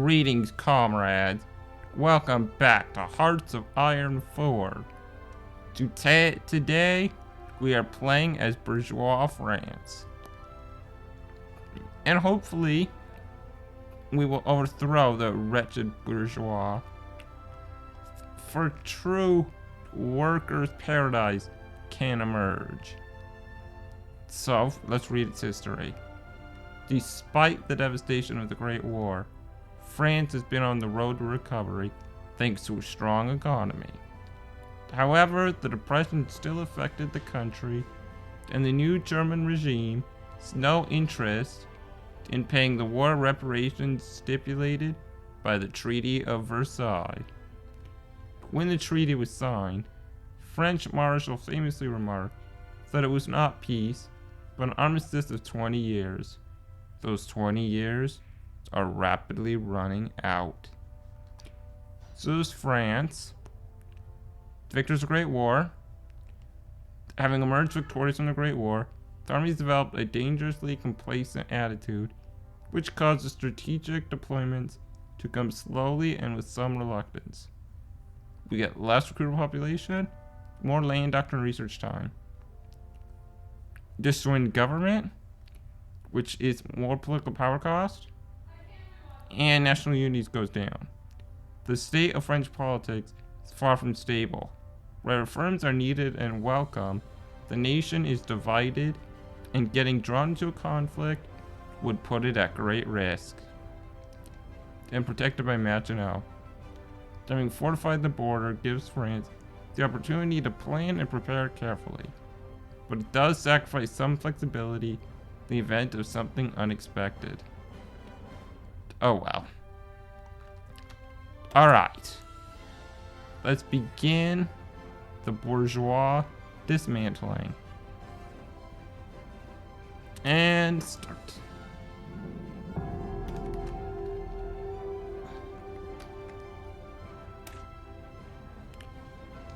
Greetings, comrades. Welcome back to Hearts of Iron 4. Today, we are playing as bourgeois France. And hopefully, we will overthrow the wretched bourgeois. For true workers' paradise can emerge. So, let's read its history. Despite the devastation of the Great War, France has been on the road to recovery thanks to a strong economy. However, the Depression still affected the country, and the new German regime has no interest in paying the war reparations stipulated by the Treaty of Versailles. When the treaty was signed, French Marshal famously remarked that it was not peace, but an armistice of 20 years. Those 20 years are rapidly running out. So is France. The victors of the Great War. Having emerged victorious from the Great War, the armies developed a dangerously complacent attitude, which caused the strategic deployments to come slowly and with some reluctance. We get less recruitable population, more land doctrine research time. Destroying government, which is more political power cost, and national unity goes down. The state of French politics is far from stable. Where reforms are needed and welcome, the nation is divided, and getting drawn into a conflict would put it at great risk. And protected by Maginot. Having fortified the border gives France the opportunity to plan and prepare carefully, but it does sacrifice some flexibility in the event of something unexpected. Oh well. Alright. Let's begin the bourgeois dismantling. And start.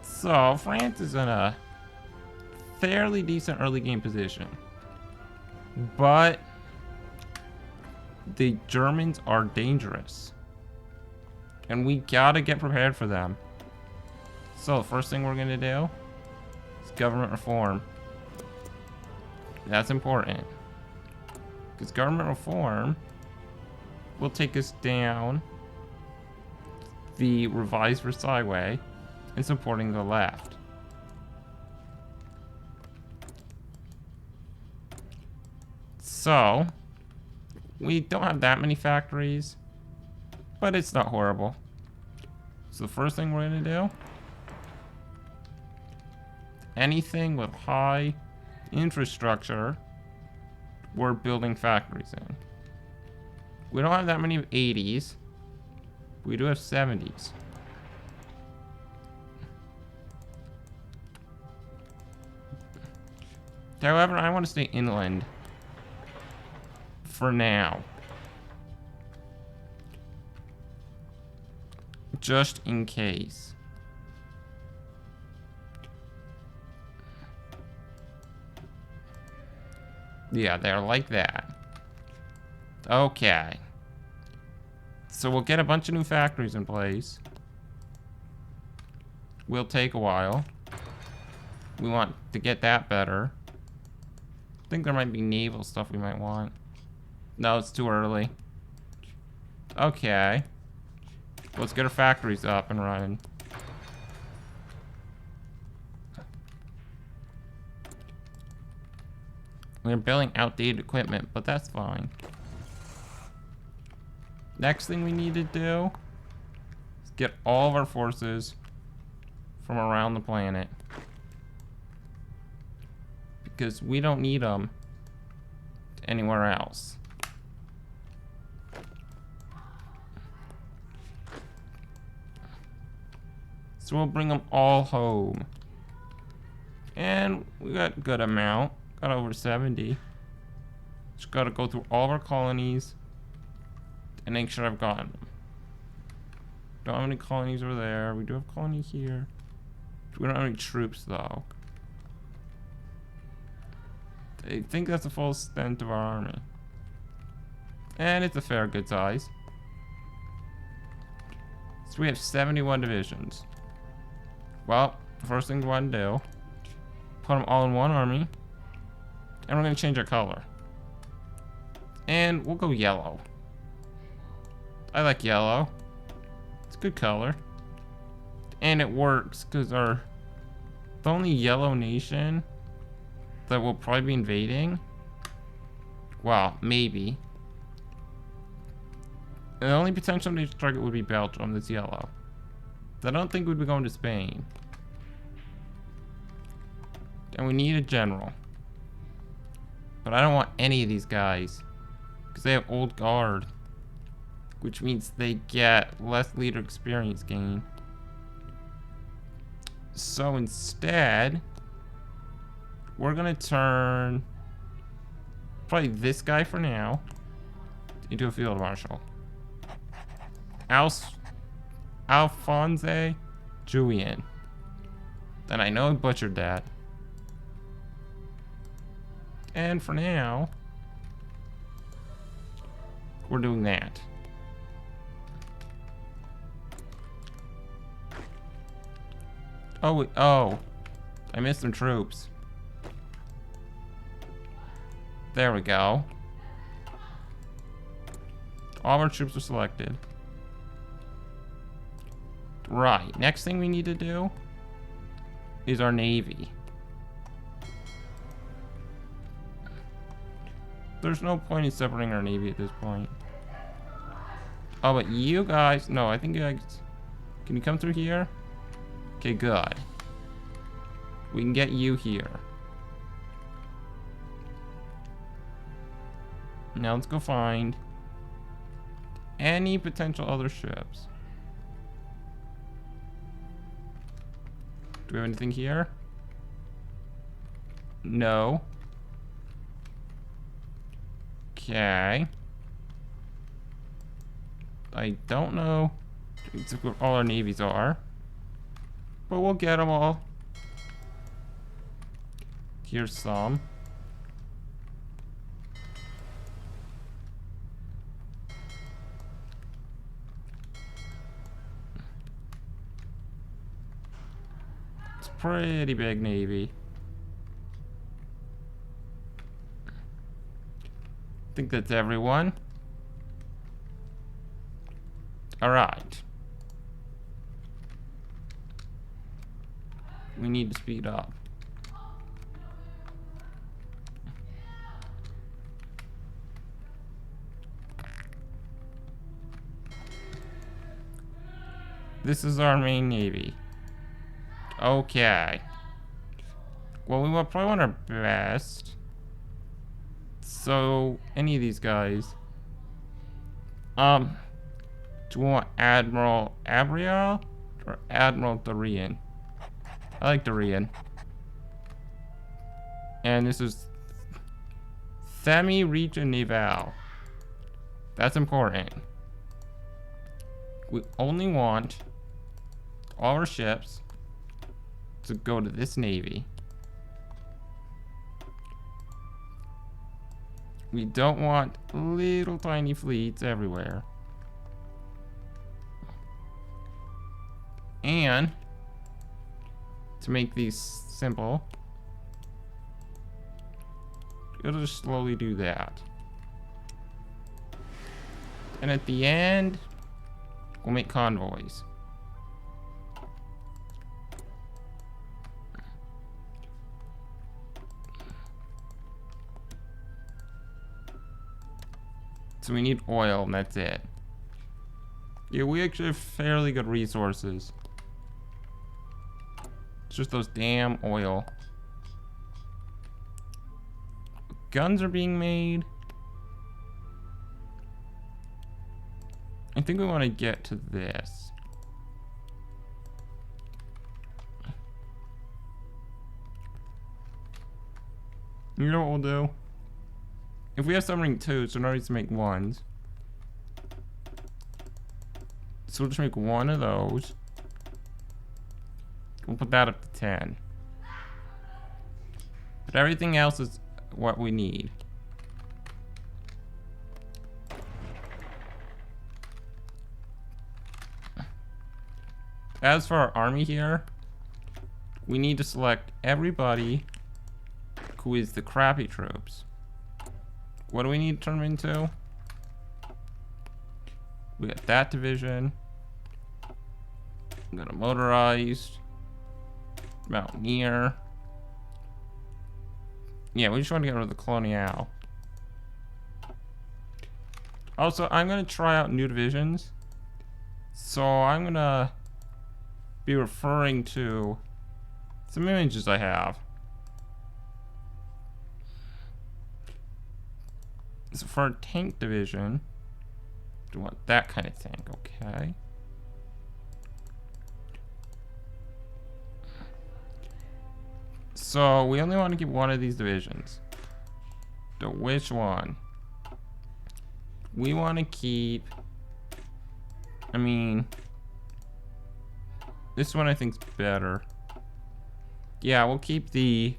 So, France is in a fairly decent early game position. But the Germans are dangerous. And we gotta get prepared for them. So, the first thing we're gonna do is government reform. That's important. Because government reform will take us down the revised Versailles way and supporting the left. So, we don't have that many factories, but it's not horrible. So the first thing we're gonna do, anything with high infrastructure, we're building factories in. We don't have that many 80s. We do have 70s. However, I want to stay inland for now. Just in case. Yeah, they're like that. Okay. So we'll get a bunch of new factories in place. Will take a while. We want to get that better. I think there might be naval stuff we might want. No, it's too early. Okay. Let's get our factories up and running. We're building outdated equipment, but that's fine. Next thing we need to do is get all of our forces from around the planet. Because we don't need them anywhere else. So we'll bring them all home. And we got a good amount. Got over 70. Just gotta go through all of our colonies and make sure I've gotten them. Don't have any colonies over there. We do have a colony here. We don't have any troops though. I think that's the full extent of our army. And it's a fair good size. So we have 71 divisions. Well, first thing we want to do, put them all in one army. And we're going to change our color. And we'll go yellow. I like yellow. It's a good color. And it works because the only yellow nation that will probably be invading, well, maybe. The only potential nation target would be Belgium that's yellow. I don't think we'd be going to Spain. And we need a general. But I don't want any of these guys. Because they have old guard. Which means they get less leader experience gain. So instead, we're going to turn probably this guy for now into a field marshal. Alphonse Julian. Then I know I butchered that. And for now, we're doing that. Oh, I missed some troops. There we go. All our troops are selected. Right, next thing we need to do is our navy. There's no point in separating our navy at this point. Oh, but you guys, no, I think you guys, can you come through here? Okay, good. We can get you here. Now let's go find any potential other ships. Do we have anything here? No. Okay. I don't know what all our navies are. But we'll get them all. Here's some. It's a pretty big navy. I think that's everyone. All right. We need to speed up. This is our main navy. Okay. Well, we will probably want our best. So, any of these guys. Do we want Admiral Abriel or Admiral Dorian? I like Dorian. And this is Themi Region Naval. That's important. We only want all our ships to go to this navy. We don't want little tiny fleets everywhere. And to make these simple, it'll just slowly do that. And at the end, we'll make convoys. So we need oil, and that's it. Yeah, we actually have fairly good resources. It's just those damn oil. Guns are being made. I think we want to get to this. You know what we'll do? If we have submarine 2s, so no need to make 1s. So we'll just make 1 of those. We'll put that up to 10. But everything else is what we need. As for our army here, we need to select everybody who is the crappy troops. What do we need to turn them into? We got that division. We got a motorized. Mountaineer. Yeah, we just want to get rid of the colonial. Also, I'm going to try out new divisions. So I'm going to be referring to some images I have. So for a tank division, do you want that kind of tank? Okay. So we only want to keep one of these divisions. So which one? We want to keep, I mean, this one I think's better. Yeah, we'll keep the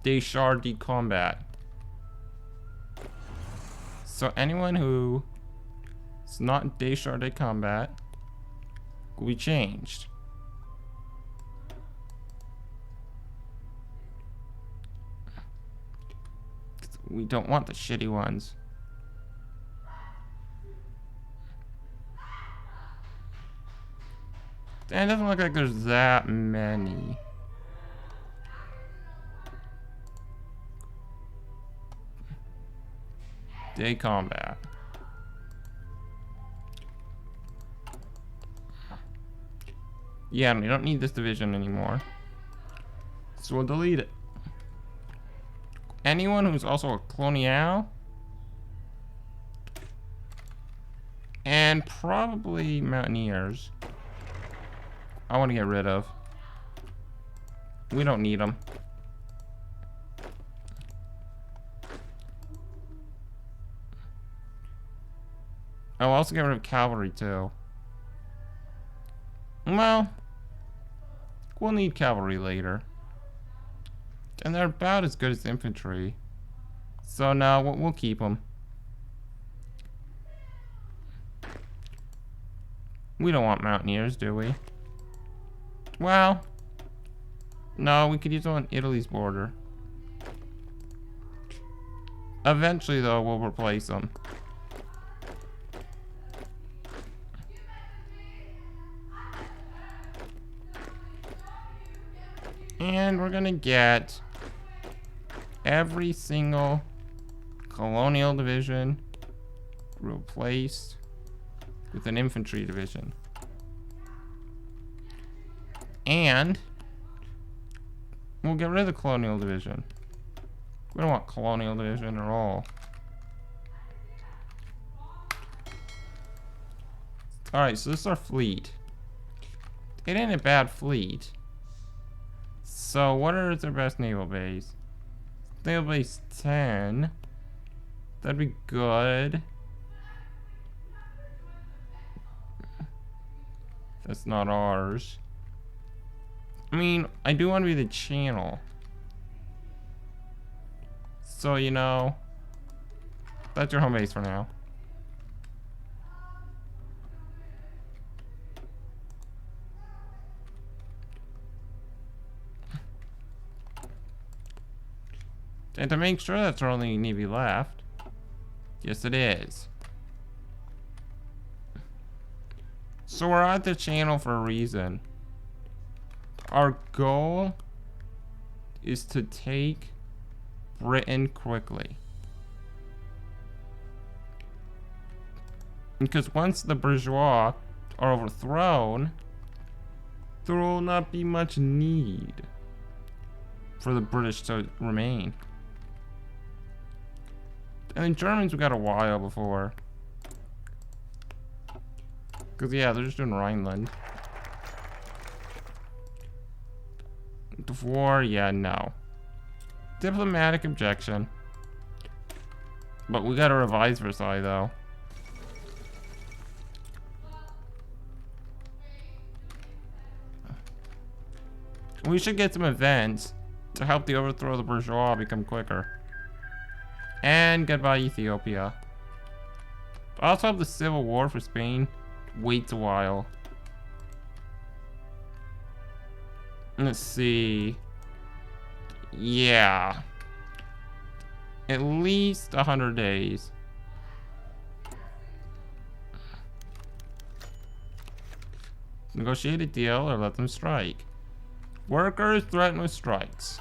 Deschar de Combat. So anyone who is not Deschar de Combat will be changed. We don't want the shitty ones. And it doesn't look like there's that many. Day combat. Yeah, we don't need this division anymore. So we'll delete it. Anyone who's also a colonial. And probably mountaineers. I want to get rid of. We don't need them. I'll also get rid of cavalry too. Well, we'll need cavalry later. And they're about as good as infantry. So no, we'll keep them. We don't want mountaineers, do we? Well, no, we could use them on Italy's border. Eventually, though, we'll replace them. And we're gonna get every single colonial division replaced with an infantry division. And we'll get rid of the colonial division. We don't want colonial division at all. Alright, so this is our fleet. It ain't a bad fleet. So what are their best naval base? Naval base 10. That'd be good. That's not ours. I mean, I do want to be the channel. So, you know, that's your home base for now. And to make sure that's our only navy left, yes it is. So we're at the channel for a reason. Our goal is to take Britain quickly. Because once the bourgeois are overthrown, there will not be much need for the British to remain. And the Germans we got a while before. Because, yeah, they're just doing Rhineland. The war, yeah, no. Diplomatic objection. But we gotta revise Versailles, though. We should get some events to help the overthrow of the bourgeois become quicker. And goodbye, Ethiopia. I also hope the civil war for Spain waits a while. Let's see. Yeah. At least 100 days. Negotiate a deal or let them strike. Workers threaten with strikes.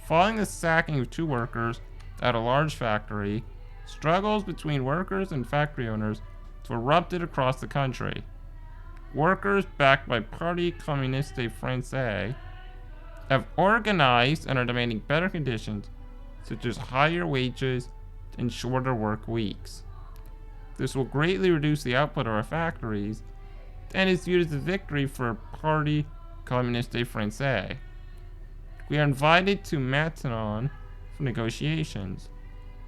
Following the sacking of 2 workers at a large factory, struggles between workers and factory owners have erupted across the country. Workers backed by Parti Communiste Français have organized and are demanding better conditions, such as higher wages and shorter work weeks. This will greatly reduce the output of our factories and is viewed as a victory for Parti Communiste Français. We are invited to Matignon for negotiations.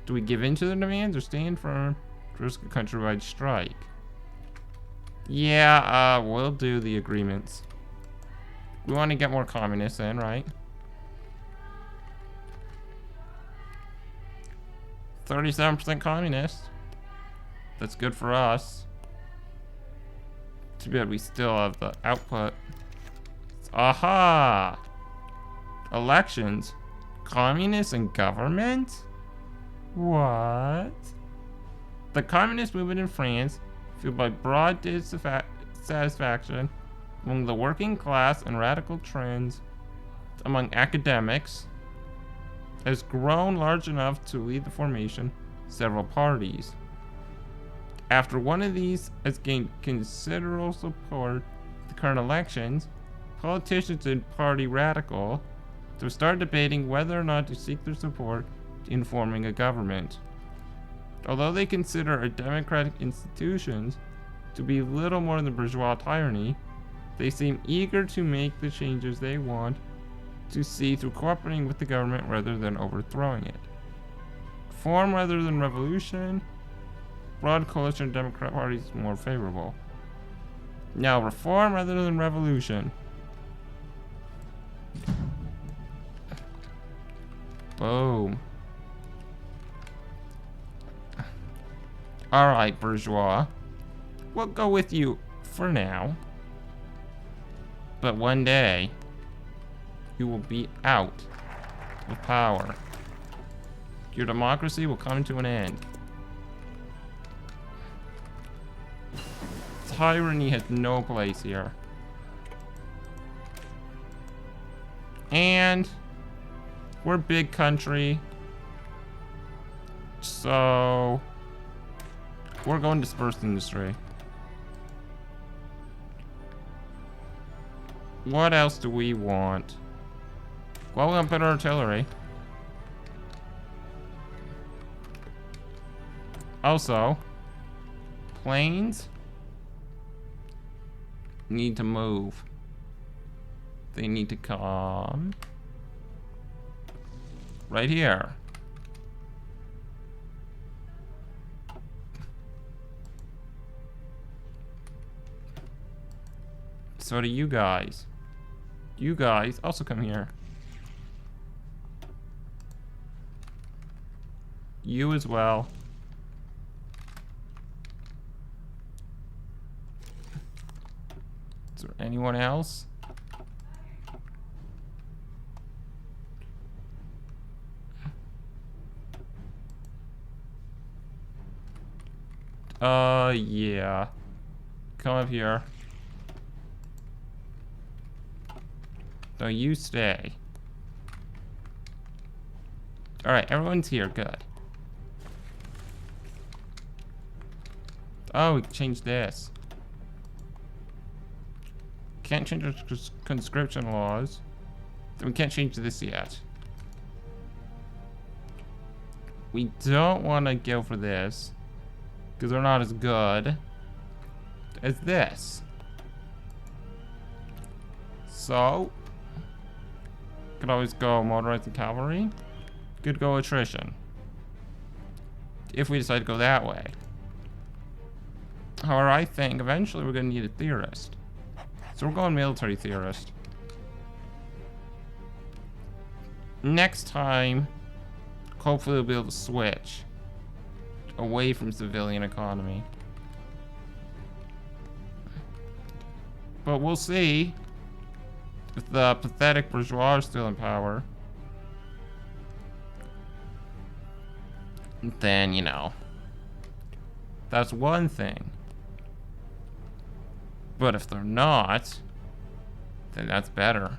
Do we give in to their demands or stand firm to risk a countrywide strike? Yeah, we'll do the agreements. We want to get more communists in, right? 37% communist. That's good for us. Too bad we still have the output. Aha! Elections? Communists in government? What? The communist movement in France, fueled by broad dissatisfaction among the working class and radical trends among academics, has grown large enough to lead the formation of several parties. After one of these has gained considerable support in the current elections, politicians in Parti Radical have started debating whether or not to seek their support in forming a government. Although they consider our democratic institutions to be little more than bourgeois tyranny, they seem eager to make the changes they want to see through cooperating with the government rather than overthrowing it. Reform rather than revolution. Broad coalition of Democrat parties is more favorable. Now, reform rather than revolution. Boom. Alright, bourgeois. We'll go with you for now. But one day, you will be out of power. Your democracy will come to an end. Tyranny has no place here. And we're a big country, so we're going to dispersed industry. What else do we want? Well, we're gonna put artillery. Also, planes need to move. They need to come right here. So do you guys. You guys also come here. You as well. Is there anyone else? Yeah. Come up here. No, you stay. Alright, everyone's here. Good. Oh, we can change this. Can't change our conscription laws. Then we can't change this yet. We don't want to go for this, because they're not as good as this. So, could always go motorized and cavalry. Could go attrition, if we decide to go that way. However, I think eventually we're going to need a theorist. So we're going military theorist. Next time, hopefully we'll be able to switch away from civilian economy. But we'll see. If the pathetic bourgeois are still in power, then, you know, that's one thing. But if they're not, then that's better.